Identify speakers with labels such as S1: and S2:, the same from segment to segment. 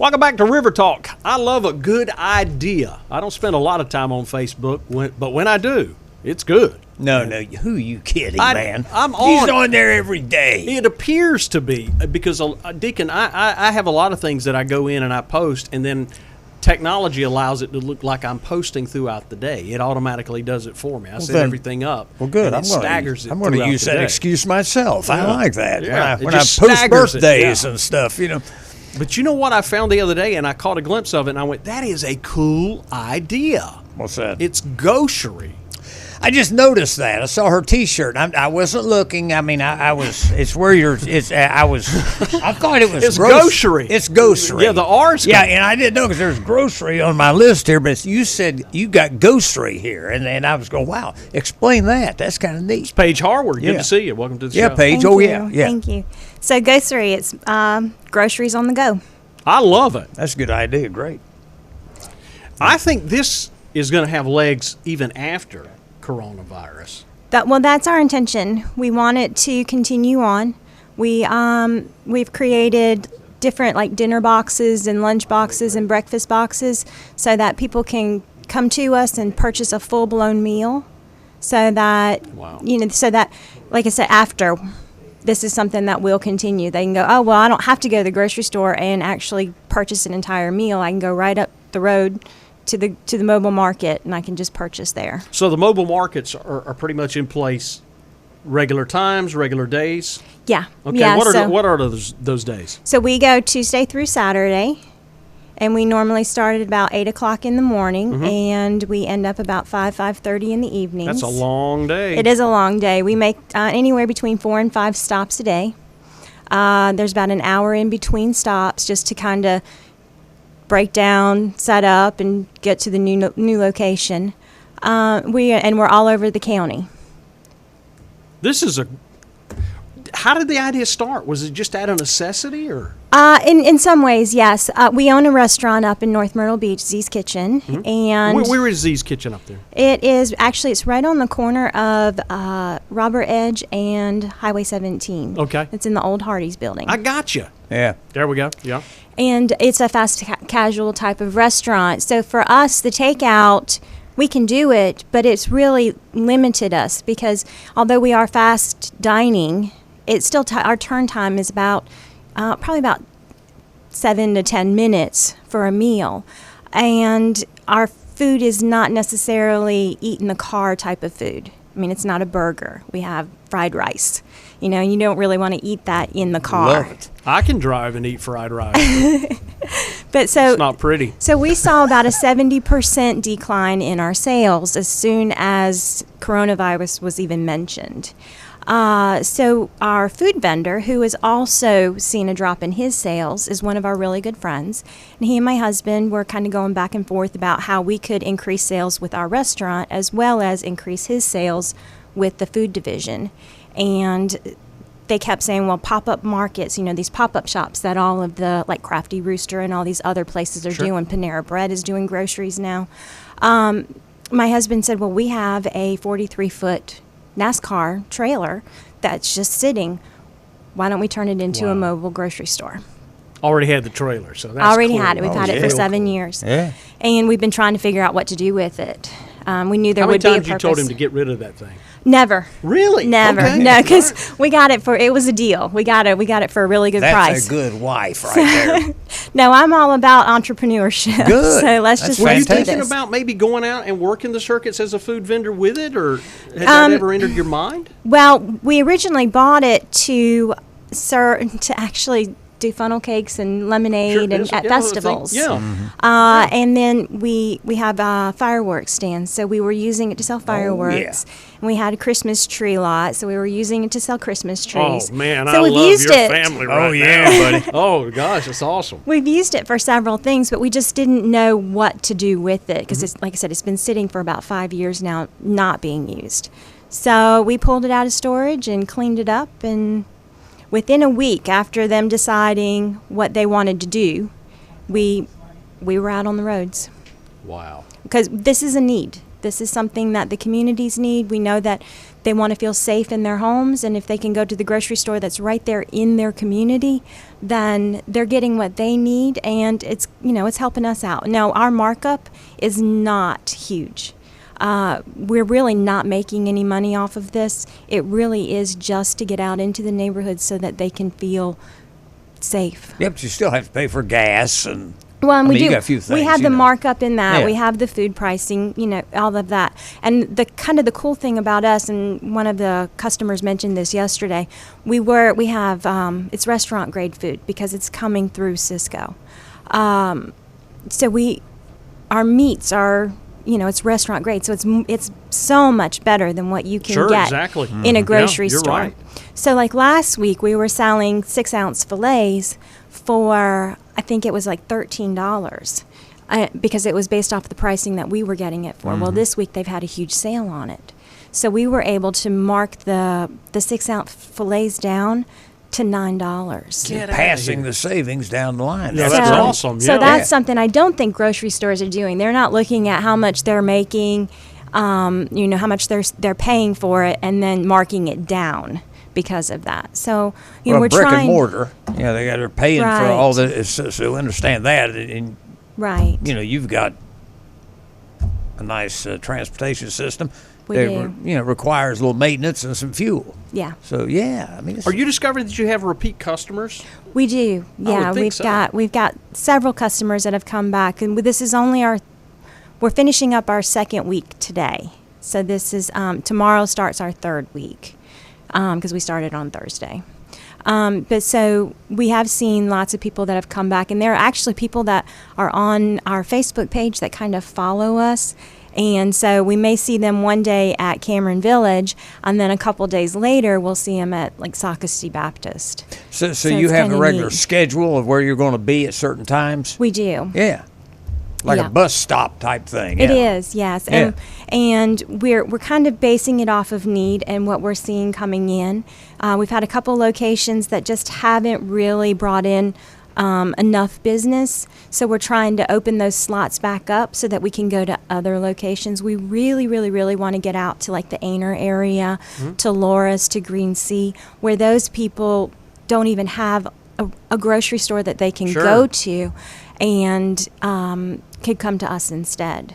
S1: Welcome back to River Talk. I love a good idea. I don't spend a lot of time on Facebook, but when I do, it's good.
S2: No, who you kidding, man?
S1: I'm
S2: He's on there every day.
S1: It appears to be because, Deacon, I have a lot of things that I go in and I post, and then technology allows it to look like I'm posting throughout the day. It automatically does it for me. I set everything up.
S2: Well, good.
S1: I'm
S2: going to use that excuse myself. Yeah. I like that.
S1: Yeah.
S2: When I post birthdays and stuff, you know.
S1: But you know what I found the other day, and I caught a glimpse of it, and I went, that is a cool idea.
S2: What's that?
S1: It's Grocery.
S2: I just noticed that. I saw her T-shirt. I wasn't looking. I mean, I was. It's where you're. It's. I was. I thought it was.
S1: It's Grocery.
S2: It's Grocery.
S1: Yeah, the R's.
S2: Yeah, and I didn't know because there's Grocery on my list here, but you said you got Grocery here, and I was going, wow, explain that. That's kind of neat.
S1: It's Paige Harward. Good to see you. Welcome to the show.
S2: Yeah, Paige.
S3: Thank you.
S2: Yeah.
S3: Thank you. So Grocery, it's groceries on the go.
S1: I love it.
S2: That's a good idea. Great.
S1: I think this is going to have legs even after coronavirus.
S3: That's our intention. We want it to continue on. We've created different like dinner boxes and lunch boxes and breakfast boxes so that people can come to us and purchase a full-blown meal. So that so that, like I said, after this is something that will continue. They can go, oh well, I don't have to go to the grocery store and actually purchase an entire meal. I can go right up the road to the mobile market, and I can just purchase there.
S1: So the mobile markets are pretty much in place, regular times, regular days?
S3: Yeah.
S1: Okay,
S3: yeah,
S1: what are those days?
S3: So we go Tuesday through Saturday, and we normally start at about 8 o'clock in the morning, and we end up about 5:30 in the evenings.
S1: That's a long day.
S3: It is a long day. We make anywhere between 4 and 5 stops a day. There's about an hour in between stops just to kind of break down, set up, and get to the new location. We're all over the county.
S1: How did the idea start? Was it just out of necessity, or?
S3: In some ways, yes. We own a restaurant up in North Myrtle Beach, Z's Kitchen, and
S1: where is Z's Kitchen up there?
S3: It is actually it's right on the corner of Robert Edge and Highway 17.
S1: Okay,
S3: it's in the old Hardee's building.
S1: I gotcha.
S2: Yeah,
S1: there we go. Yeah,
S3: and it's a fast casual type of restaurant. So for us, the takeout, we can do it, but it's really limited us because although we are fast dining, it's still our turn time is about probably about 7 to 10 minutes for a meal, and our food is not necessarily eat in the car type of food. I mean, it's not a burger. We have fried rice. You know, you don't really want to eat that in the car.
S2: Love it.
S1: I can drive and eat fried rice.
S3: But so
S1: it's not pretty.
S3: So we saw about a 70% decline in our sales as soon as coronavirus was even mentioned. So our food vendor, who has also seen a drop in his sales, is one of our really good friends. And he and my husband were kind of going back and forth about how we could increase sales with our restaurant as well as increase his sales with the food division. And they kept saying, well, pop-up markets, you know, these pop-up shops that all of the, like Crafty Rooster and all these other places are doing. Panera Bread is doing groceries now. My husband said, well, we have a 43-foot NASCAR trailer that's just sitting. Why don't we turn it into a mobile grocery store?
S1: Already had the trailer, so that's
S3: already
S1: cool.
S3: had it. We've had it for 7 years.
S2: Yeah.
S3: And we've been trying to figure out what to do with it. We knew there would be a purpose.
S1: How many times you told him to get rid of that thing?
S3: Never.
S1: Really?
S3: Never.
S1: Okay.
S3: No, because we got it it was a deal. We got it for a really good price.
S2: That's a good wife right there.
S3: No, I'm all about entrepreneurship.
S2: Good.
S3: So let's
S2: That's
S3: just
S1: Were you
S3: do
S1: thinking
S3: this.
S1: about maybe going out and working the circuits as a food vendor with it, or had that ever entered your mind?
S3: Well, we originally bought it to actually do funnel cakes and lemonade at festivals. And then we have a fireworks stand, so we were using it to sell fireworks. And we had a Christmas tree lot, so we were using it to sell Christmas trees.
S1: Oh man,
S3: so
S1: I
S3: we've
S1: love
S3: used
S1: your
S3: it.
S1: family right now, buddy. Oh gosh, that's awesome.
S3: We've used it for several things, but we just didn't know what to do with it because, it's like I said, it's been sitting for about 5 years now, not being used. So we pulled it out of storage and cleaned it up, and within a week after them deciding what they wanted to do, we were out on the roads.
S1: Wow.
S3: Because this is a need. This is something that the communities need. We know that they want to feel safe in their homes, and if they can go to the grocery store that's right there in their community, then they're getting what they need, and it's helping us out. Now, our markup is not huge. We're really not making any money off of this. It really is just to get out into the neighborhoods so that they can feel safe.
S2: Yep, but you still have to pay for gas and.
S3: Well, and we do.
S2: You got a few things,
S3: we have the markup in that.
S2: Yeah.
S3: We have the food pricing, all of that. And the cool thing about us, and one of the customers mentioned this yesterday, we have it's restaurant grade food because it's coming through Cisco. So our meats are, it's restaurant grade, so it's so much better than what you can get
S1: exactly.
S3: in a grocery
S1: you're
S3: store.
S1: Right.
S3: So like last week, we were selling 6-ounce fillets for, I think it was like $13, because it was based off the pricing that we were getting it for. Well, this week they've had a huge sale on it. So we were able to mark the 6-ounce fillets down to $9.
S2: Passing the savings down the line.
S1: Yeah, that's awesome.
S3: So
S1: Yeah.
S3: that's something I don't think grocery stores are doing. They're not looking at how much they're making, how much they're paying for it, and then marking it down because of that. So we're
S2: brick
S3: trying.
S2: and mortar. They're paying for
S3: Right.
S2: all the. So understand that, and
S3: Right.
S2: you've got a nice transportation system.
S3: We
S2: that
S3: do.
S2: requires a little maintenance and some fuel.
S3: Yeah.
S2: So it's,
S1: Are you discovering that you have repeat customers?
S3: We do. Yeah,
S1: think so.
S3: we've got several customers that have come back, and this is only we're finishing up our second week today. So this is tomorrow starts our third week, because we started on Thursday. But so we have seen lots of people that have come back, and there are actually people that are on our Facebook page that kind of follow us. And so we may see them one day at Cameron Village, and then a couple days later we'll see them at like Socastee Baptist.
S2: So
S3: So
S2: you
S3: it's
S2: have a
S3: kinda
S2: regular
S3: neat.
S2: schedule of where you're going to be at certain times?
S3: We do.
S2: Yeah. Like
S3: Yeah.
S2: a bus stop type thing.
S3: It
S2: yeah.
S3: is, yes.
S2: Yeah.
S3: And we're kind of basing it off of need and what we're seeing coming in. We've had a couple locations that just haven't really brought in enough business, so we're trying to open those slots back up so that we can go to other locations. We really, really, really want to get out to like the Aner area, to Loris, to Green Sea, where those people don't even have a grocery store that they can
S1: Sure.
S3: go to, and could come to us instead.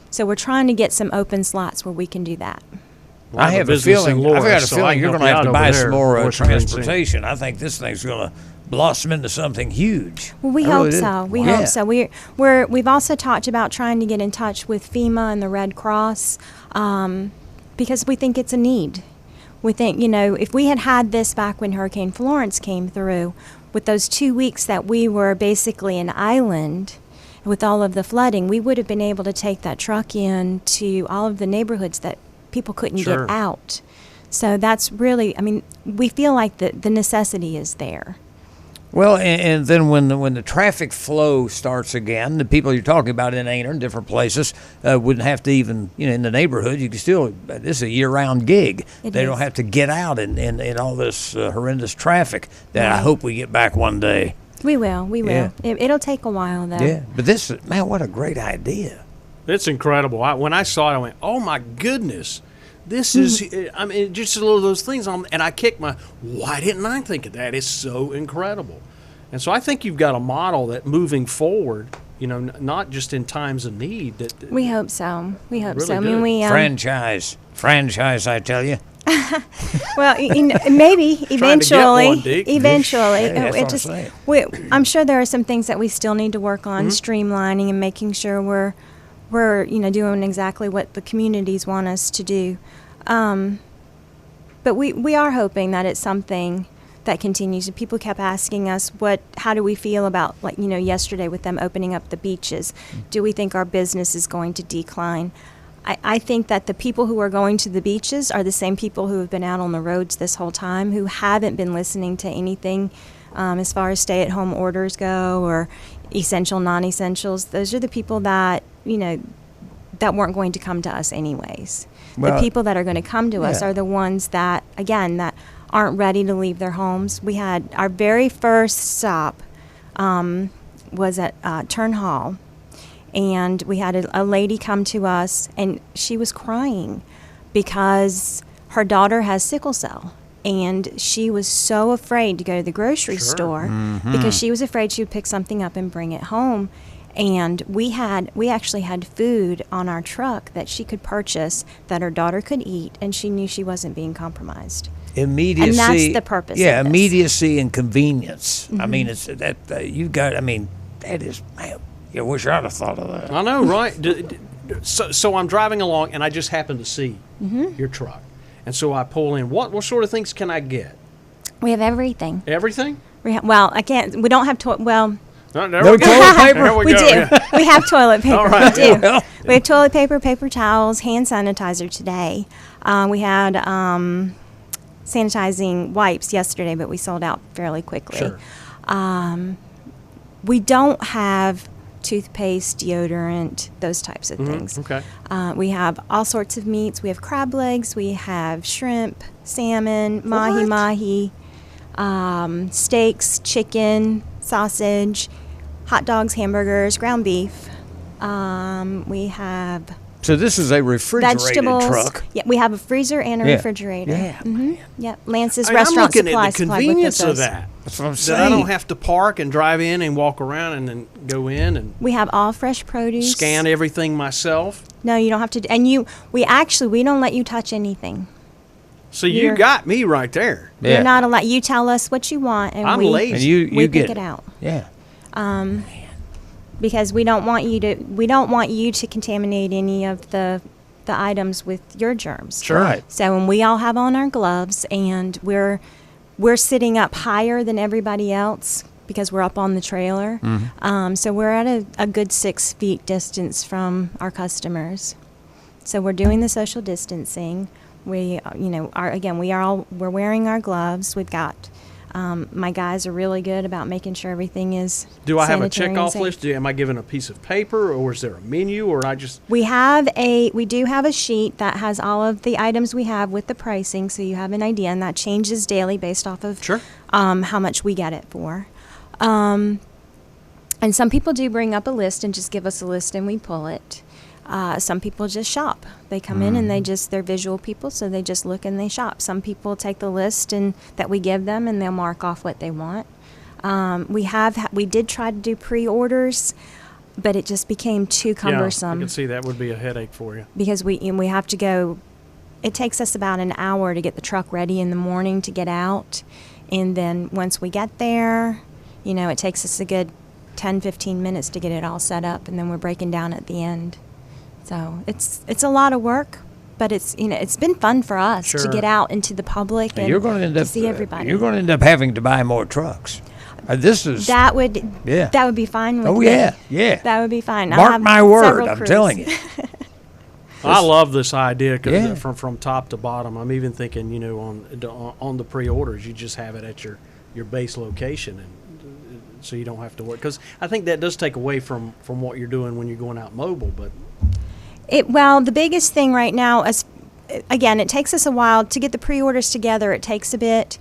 S3: So we're trying to get some open slots where we can do that.
S2: I have a
S1: business in
S2: feeling.
S1: Loris,
S2: I've got a
S1: so I
S2: feeling
S1: can
S2: you're
S1: help
S2: going to
S1: you
S2: have to
S1: out
S2: buy
S1: over
S2: some
S1: there.
S2: more
S1: What's your name?
S2: transportation. I think this thing's going to blossom into something huge.
S3: Well, we
S2: I
S3: hope
S2: really do.
S3: so. We
S2: Yeah.
S3: hope so. We've also talked about trying to get in touch with FEMA and the Red Cross, because we think it's a need. We think, if we had had this back when Hurricane Florence came through, with those 2 weeks that we were basically an island with all of the flooding, we would have been able to take that truck in to all of the neighborhoods that people couldn't
S1: Sure.
S3: get out. So that's really, we feel like the necessity is there.
S2: Well, and then when the traffic flow starts again, the people you're talking about in Aner and different places wouldn't have to even, in the neighborhood, you can still, this is a year-round gig.
S3: It
S2: They
S3: is.
S2: don't have to get out in all this horrendous traffic that I
S3: Right.
S2: hope we get back one day.
S3: We will.
S2: Yeah.
S3: It'll take a while, though.
S2: Yeah, but this, man, what a great idea.
S1: It's incredible. When I saw it, I went, "Oh my goodness, this is." Just a little of those things. And I kicked why didn't I think of that? It's so incredible. And so I think you've got a model that moving forward, not just in times of need. That
S3: We hope so. We hope
S1: Really
S3: so.
S1: good.
S3: We
S2: Franchise, I tell you.
S3: well, maybe eventually.
S1: one, Dick.
S3: Eventually,
S2: Yeah, that's
S3: It
S2: what I'm
S3: just-
S2: saying.
S3: I'm sure there are some things that we still need to work on, streamlining and making sure we're doing exactly what the communities want us to do. But we are hoping that it's something that continues. And people kept asking us, how do we feel about, yesterday with them opening up the beaches? Do we think our business is going to decline? I think that the people who are going to the beaches are the same people who have been out on the roads this whole time, who haven't been listening to anything as far as stay-at-home orders go or essential, non-essentials. Those are the people that, that weren't going to come to us anyways.
S2: Well,
S3: the people that are going to come to us
S2: yeah.
S3: are the ones that, again, that aren't ready to leave their homes. We had our very first stop was at Turn Hall. And we had a lady come to us, and she was crying because her daughter has sickle cell. And she was so afraid to go to the grocery store because she was afraid she would pick something up and bring it home. And we actually had food on our truck that she could purchase that her daughter could eat, and she knew she wasn't being compromised.
S2: Immediacy.
S3: And that's the purpose.
S2: Yeah,
S3: of this.
S2: immediacy and convenience. I mean, it's that you got. I mean, that is. Man, I wish I'd have thought of that.
S1: I know, right? So I'm driving along, and I just happen to see your truck, and so I pull in. What sort of things can I get?
S3: We have everything.
S1: Everything?
S3: Well, I can't. We don't have well.
S1: There
S2: No
S1: we go.
S2: toilet paper?
S1: There
S3: We
S1: go.
S3: do.
S1: Yeah.
S3: We have toilet paper.
S1: All right.
S3: We do.
S2: Yeah.
S3: We have toilet paper, paper towels, hand sanitizer today. We had sanitizing wipes yesterday, but we sold out fairly quickly.
S1: Sure.
S3: We don't have toothpaste, deodorant, those types of things.
S1: Okay.
S3: We have all sorts of meats. We have crab legs. We have shrimp, salmon, mahi-mahi, steaks, chicken, sausage, hot dogs, hamburgers, ground beef. We have
S2: So this is a refrigerated
S3: vegetables.
S2: truck.
S3: Yeah, we have a freezer and a
S2: Yeah.
S3: refrigerator.
S2: Yeah,
S3: Yep. Lance's
S1: I'm
S3: Restaurant
S1: looking
S3: Supply
S1: at the
S3: supplied with
S1: convenience of
S3: those.
S1: that.
S2: That's what I'm
S1: That
S2: saying.
S1: I don't have to park and drive in and walk around and then go in and
S3: We have all fresh produce.
S1: scan everything myself.
S3: No, you don't have to. And we don't let you touch anything.
S1: So you
S3: You're-
S1: got me right there.
S2: Yeah.
S3: You're not allowed. You tell us what you want, and
S1: I'm
S3: we
S1: lazy.
S2: And you
S3: we
S2: get
S3: pick it out.
S2: Yeah.
S3: Because we don't want you to contaminate any of the items with your germs.
S1: Sure.
S2: Right.
S3: So when we all have on our gloves and we're sitting up higher than everybody else because we're up on the trailer. So we're at a good 6 feet distance from our customers. So we're doing the social distancing. We're wearing our gloves. We've got my guys are really good about making sure everything is
S1: Do I have a
S3: sanitary and
S1: checkoff
S3: safe.
S1: list? Am I given a piece of paper, or is there a menu, or I just?
S3: We do have a sheet that has all of the items we have with the pricing, so you have an idea, and that changes daily based off of
S1: Sure.
S3: how much we get it for. And some people do bring up a list and just give us a list and we pull it. Some people just shop. They come in and they're visual people, so they just look and they shop. Some people take the list that we give them and they'll mark off what they want. We did try to do pre-orders, but it just became too cumbersome.
S1: Yeah, I can see that would be a headache for you.
S3: Because we have to go. It takes us about an hour to get the truck ready in the morning to get out, and then once we get there, it takes us a good 10-15 minutes to get it all set up, and then we're breaking down at the end. So it's a lot of work, but it's been fun for us to
S1: Sure.
S3: get out into the public and
S2: You're going to end up
S3: see everybody.
S2: You're going to end up having to buy more trucks. This is
S3: that would be fine with me.
S2: yeah.
S3: That would be fine. I'll
S2: Mark
S3: have
S2: my word,
S3: several
S2: I'm
S3: crews.
S2: telling you.
S1: I love this idea because
S2: Yeah.
S1: from top to bottom. I'm even thinking, on the pre-orders, you just have it at your base location, and so you don't have to work. Because I think that does take away from what you're doing when you're going out mobile. But
S3: The biggest thing right now is, again, it takes us a while to get the pre-orders together. It takes a bit.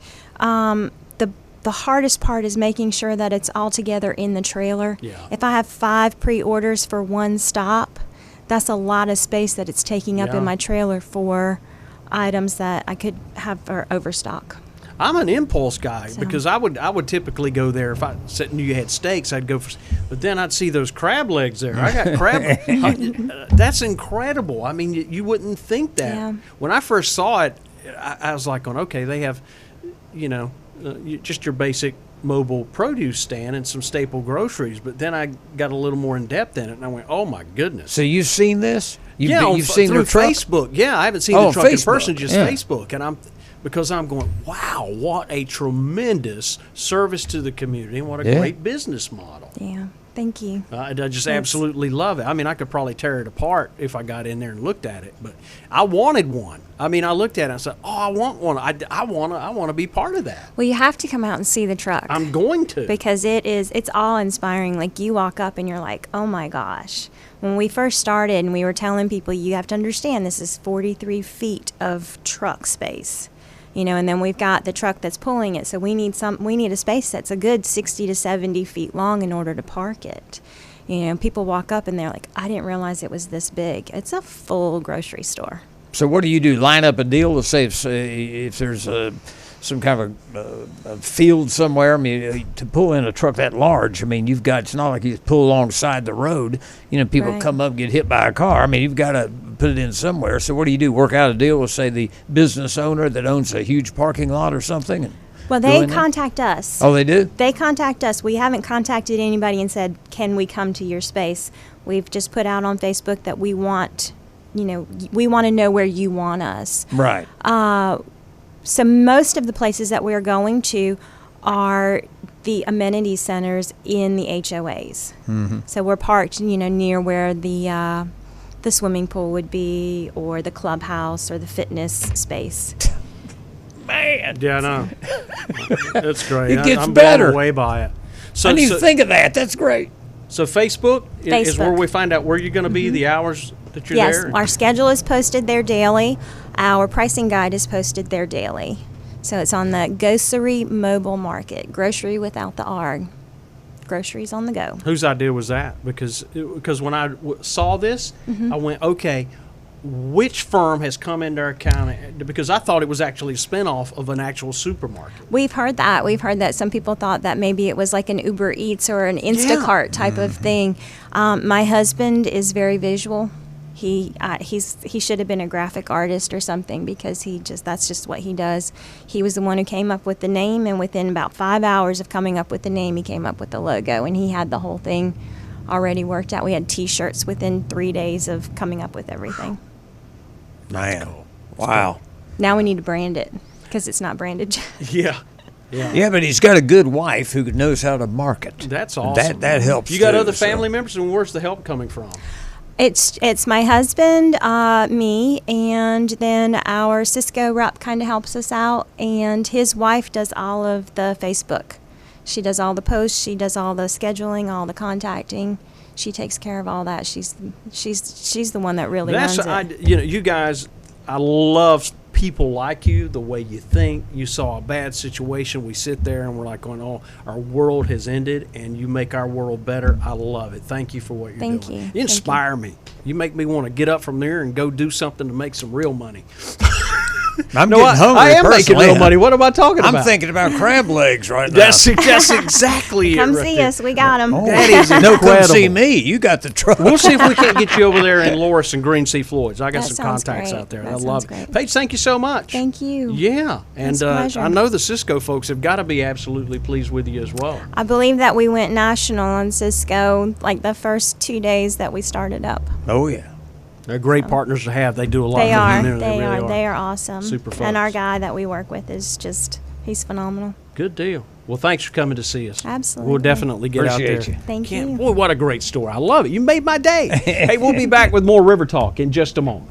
S3: The hardest part is making sure that it's all together in the trailer.
S1: Yeah.
S3: If I have 5 pre-orders for one stop, that's a lot of space that it's taking up
S1: Yeah.
S3: in my trailer for items that I could have for overstock.
S1: I'm an impulse guy
S3: So-
S1: because I would typically go there if I knew you had steaks. I'd go for, but then I'd see those crab legs there. I got crab. That's incredible. I mean, you wouldn't think that.
S3: Yeah.
S1: When I first saw it, I was like, okay, they have, just your basic mobile produce stand and some staple groceries. But then I got a little more in depth in it, and I went, oh my goodness.
S2: So you've seen this? You've seen
S1: through
S2: the truck?
S1: Facebook. Yeah, I haven't seen
S2: Oh,
S1: the truck in
S2: Facebook.
S1: person, just
S2: Yeah.
S1: Facebook, and I'm going, wow, what a tremendous service to the community, and what a
S2: Yeah.
S1: great business model.
S3: Yeah, thank you.
S1: I just
S3: Yes.
S1: absolutely love it. I mean, I could probably tear it apart if I got in there and looked at it, but I wanted one. I mean, I looked at it and I said, oh, I want one. I want to be part of that.
S3: Well, you have to come out and see the truck.
S1: I'm going to.
S3: Because it's awe-inspiring. Like, you walk up and you're like, oh my gosh. When we first started and we were telling people, you have to understand this is 43 feet of truck space. And then we've got the truck that's pulling it, so we need a space that's a good 60 to 70 feet long in order to park it. People walk up and they're like, I didn't realize it was this big. It's a full grocery store.
S2: So what do you do? Line up a deal? Let's say if there's some kind of a field somewhere. I mean, to pull in a truck that large, I mean, it's not like you just pull alongside the road. You know, people come up and get hit by a car. I mean, you've got to put it in somewhere. So what do you do? Work out a deal with, say, the business owner that owns a huge parking lot or something?
S3: Well, they contact us.
S2: Oh, they do?
S3: They contact us. We haven't contacted anybody and said, can we come to your space? We've just put out on Facebook that we want to know where you want us.
S2: Right.
S3: So most of the places that we're going to are the amenity centers in the HOAs. Mm-hmm. So we're parked, near where the swimming pool would be, or the clubhouse, or the fitness space.
S2: Man.
S1: Yeah, I know. That's great.
S2: It gets
S1: I'm
S2: better.
S1: blown away by it. So,
S2: I didn't even think of that. That's great.
S1: So Facebook is where we find out where you're going to be, the hours that you're there?
S3: Yes, our schedule is posted there daily. Our pricing guide is posted there daily. So it's on the Grocery mobile market, grocery without the R. Groceries on the go.
S1: Whose idea was that? Because when I saw this, I went, okay, which firm has come into our county? Because I thought it was actually a spinoff of an actual supermarket.
S3: We've heard that. We've heard that some people thought that maybe it was like an Uber Eats or an Instacart type of thing. My husband is very visual. He should have been a graphic artist or something, because that's just what he does. He was the one who came up with the name, and within about 5 hours of coming up with the name, he came up with the logo, and he had the whole thing already worked out. We had T-shirts within 3 days of coming up with everything.
S2: Man, wow.
S3: Now we need to brand it, because it's not branded.
S1: Yeah.
S2: Yeah, but he's got a good wife who knows how to market.
S1: That's awesome.
S2: That helps.
S1: You got
S2: too,
S1: other family members, and where's the help coming from?
S3: It's my husband, me, and then our Cisco rep kind of helps us out, and his wife does all of the Facebook. She does all the posts, she does all the scheduling, all the contacting. She takes care of all that. She's the one that really runs it.
S1: You guys, I love people like you, the way you think. You saw a bad situation, we sit there and we're like going, oh, our world has ended, and you make our world better. I love it. Thank you for what you're doing.
S3: Thank you.
S1: You inspire me. You make me want to get up from there and go do something to make some real money.
S2: I'm getting hungry.
S1: I am making real money. What am I talking about?
S2: I'm thinking about crab legs right now.
S1: That's exactly it.
S3: Come
S1: right
S3: see
S1: there.
S3: us. We got them.
S1: Oh, that is
S2: No,
S1: incredible.
S2: come see me. You got the truck.
S1: We'll see if we can't get you over there in Loris and Green Sea Floyd's. I got
S3: That
S1: some
S3: sounds
S1: contacts
S3: great.
S1: out there.
S3: That
S1: I
S3: sounds
S1: love
S3: great.
S1: it. Paige, thank you so much.
S3: Thank you.
S1: Yeah. And
S3: It's a pleasure.
S1: I know the Cisco folks have got to be absolutely pleased with you as well.
S3: I believe that we went national on Cisco like the first 2 days that we started up.
S2: Oh, yeah.
S1: They're great partners to have. They do a lot
S3: They
S1: for the
S3: are.
S1: community.
S3: They
S1: really
S3: are. They are awesome.
S1: Super
S3: And our
S1: folks.
S3: guy that we work with is he's phenomenal.
S1: Good deal. Well, thanks for coming to see us.
S3: Absolutely.
S1: We'll definitely get out
S2: Appreciate
S1: there.
S2: you.
S3: Thank you.
S1: Boy, what a great story. I love it. You made my day. Hey, we'll be back with more River Talk in just a moment.